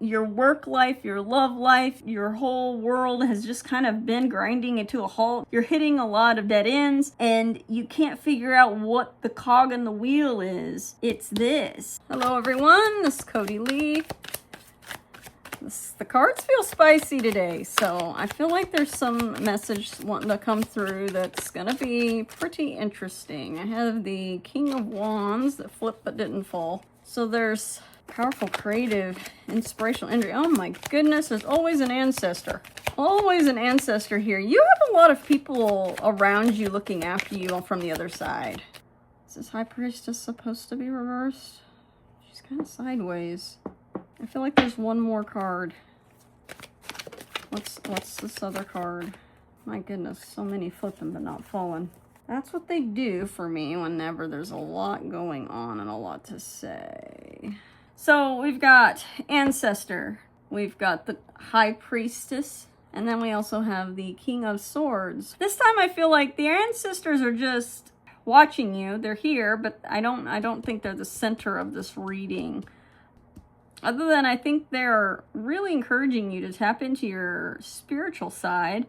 Your work life, your love life, your whole world has just kind of been grinding into a halt. You're hitting a lot of dead ends and you can't figure out what the cog in the wheel is. It's this. Hello everyone, this is Cody Lee. The cards feel spicy today, so I feel like there's some message wanting to come through that's gonna be pretty interesting. I have the King of Wands that flipped but didn't fall. So there's powerful, creative, inspirational energy. Oh my goodness, there's always an ancestor. Always an ancestor here. You have a lot of people around you looking after you from the other side. Is this High Priestess supposed to be reversed? She's kind of sideways. I feel like there's one more card. What's this other card? My goodness, so many flipping but not falling. That's what they do for me whenever there's a lot going on and a lot to say. So we've got Ancestor, we've got the High Priestess, and then we also have the King of Swords. This time I feel like the ancestors are just watching you. They're here, but I don't think they're the center of this reading. Other than I think they're really encouraging you to tap into your spiritual side.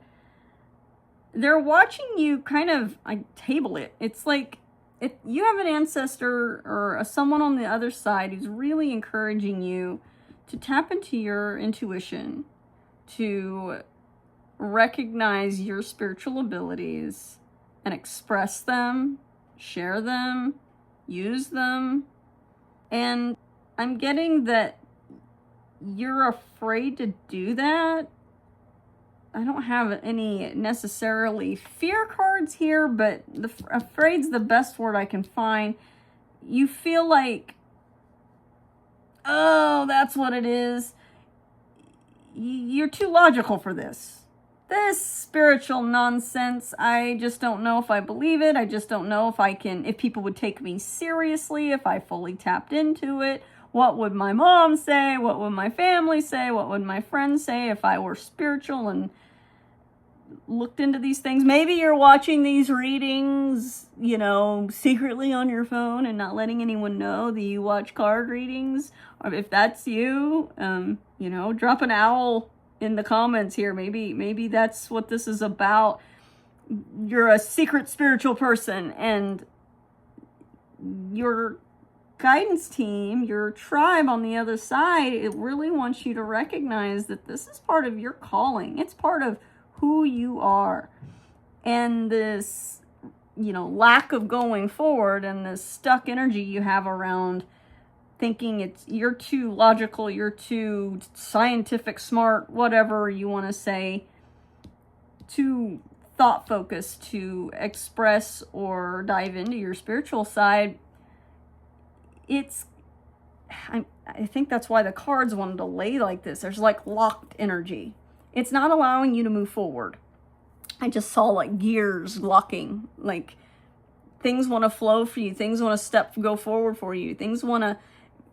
They're watching you kind of table it. It's like if you have an ancestor or someone on the other side who's really encouraging you to tap into your intuition, to recognize your spiritual abilities and express them, share them, use them. And I'm getting that you're afraid to do that. I don't have any necessarily fear cards here, but afraid's the best word I can find. You feel like, oh, that's what it is. You're too logical for this. This spiritual nonsense, I just don't know if I believe it. I just don't know if people would take me seriously if I fully tapped into it. What would my mom say? What would my family say? What would my friends say if I were spiritual and looked into these things? Maybe you're watching these readings, secretly on your phone and not letting anyone know that you watch card readings. Or if that's you, drop an owl in the comments here. Maybe that's what this is about. You're a secret spiritual person and your guidance team, your tribe on the other side, it really wants you to recognize that this is part of your calling. It's part of who you are. And this, lack of going forward and this stuck energy you have around thinking you're too logical, you're too scientific, smart, whatever you want to say, too thought focused to express or dive into your spiritual side. I think that's why the cards wanted to lay like this. There's like locked energy. It's not allowing you to move forward. I just saw like gears locking, like things want to flow for you. Things want to go forward for you. Things want to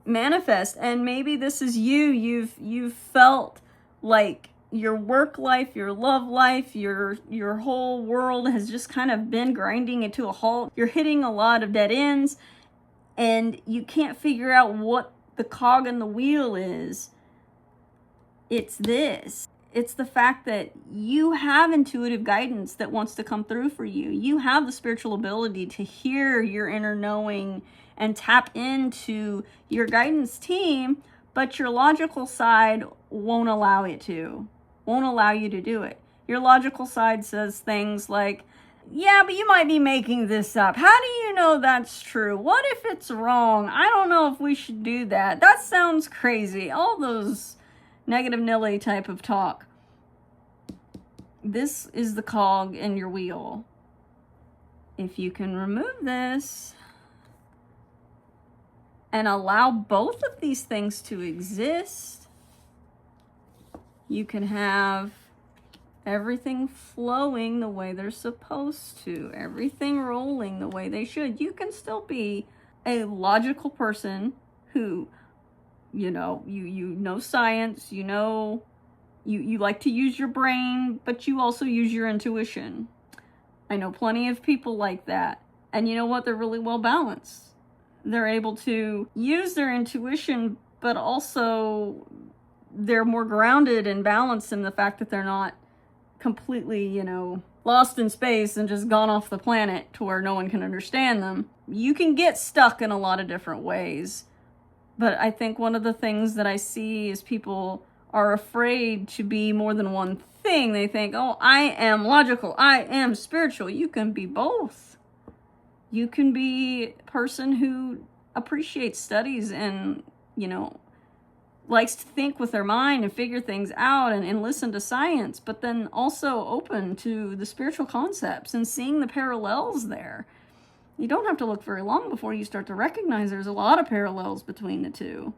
manifest. And maybe this is you. You've felt like your work life, your love life, your whole world has just kind of been grinding into a halt. You're hitting a lot of dead ends. And you can't figure out what the cog in the wheel is. It's this. It's the fact that you have intuitive guidance that wants to come through for you. You have the spiritual ability to hear your inner knowing and tap into your guidance team, but your logical side won't allow you to do it. Your logical side says things like, yeah, but you might be making this up. How do you know that's true? What if it's wrong? I don't know if we should do that. That sounds crazy. All those negative Nelly type of talk. This is the cog in your wheel. If you can remove this and allow both of these things to exist, you can have everything flowing the way they're supposed to, everything rolling the way they should. You can still be a logical person who, you know science, you like to use your brain, but you also use your intuition. I know plenty of people like that. And you know what? They're really well balanced. They're able to use their intuition, but also they're more grounded and balanced in the fact that they're not completely, you know, lost in space and just gone off the planet to where no one can understand them. You can get stuck in a lot of different ways. But I think one of the things that I see is people are afraid to be more than one thing. They think, oh, I am logical, I am spiritual. You can be both. You can be a person who appreciates studies and, you know, likes to think with their mind and figure things out and listen to science, but then also open to the spiritual concepts and seeing the parallels there. You don't have to look very long before you start to recognize there's a lot of parallels between the two.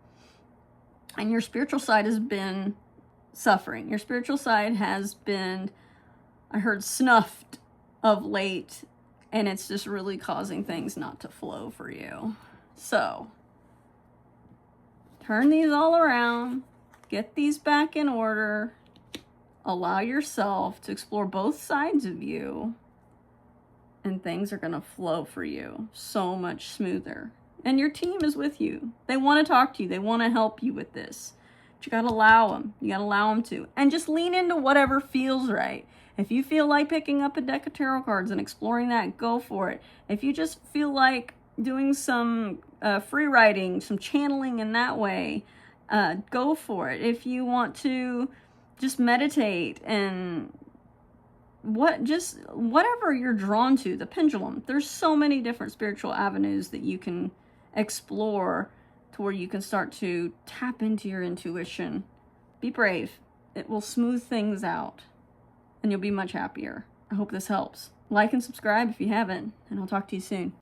And your spiritual side has been suffering. Your spiritual side has been, I heard, snuffed of late, and it's just really causing things not to flow for you. So, turn these all around, get these back in order, allow yourself to explore both sides of you, and things are going to flow for you so much smoother. And your team is with you. They want to talk to you. They want to help you with this. But you got to allow them. You got to allow them to. And just lean into whatever feels right. If you feel like picking up a deck of tarot cards and exploring that, go for it. If you just feel like doing some free writing, some channeling in that way, go for it. If you want to just meditate and whatever you're drawn to, the pendulum. There's so many different spiritual avenues that you can explore to where you can start to tap into your intuition. Be brave. It will smooth things out and you'll be much happier. I hope this helps. Like and subscribe if you haven't, and I'll talk to you soon.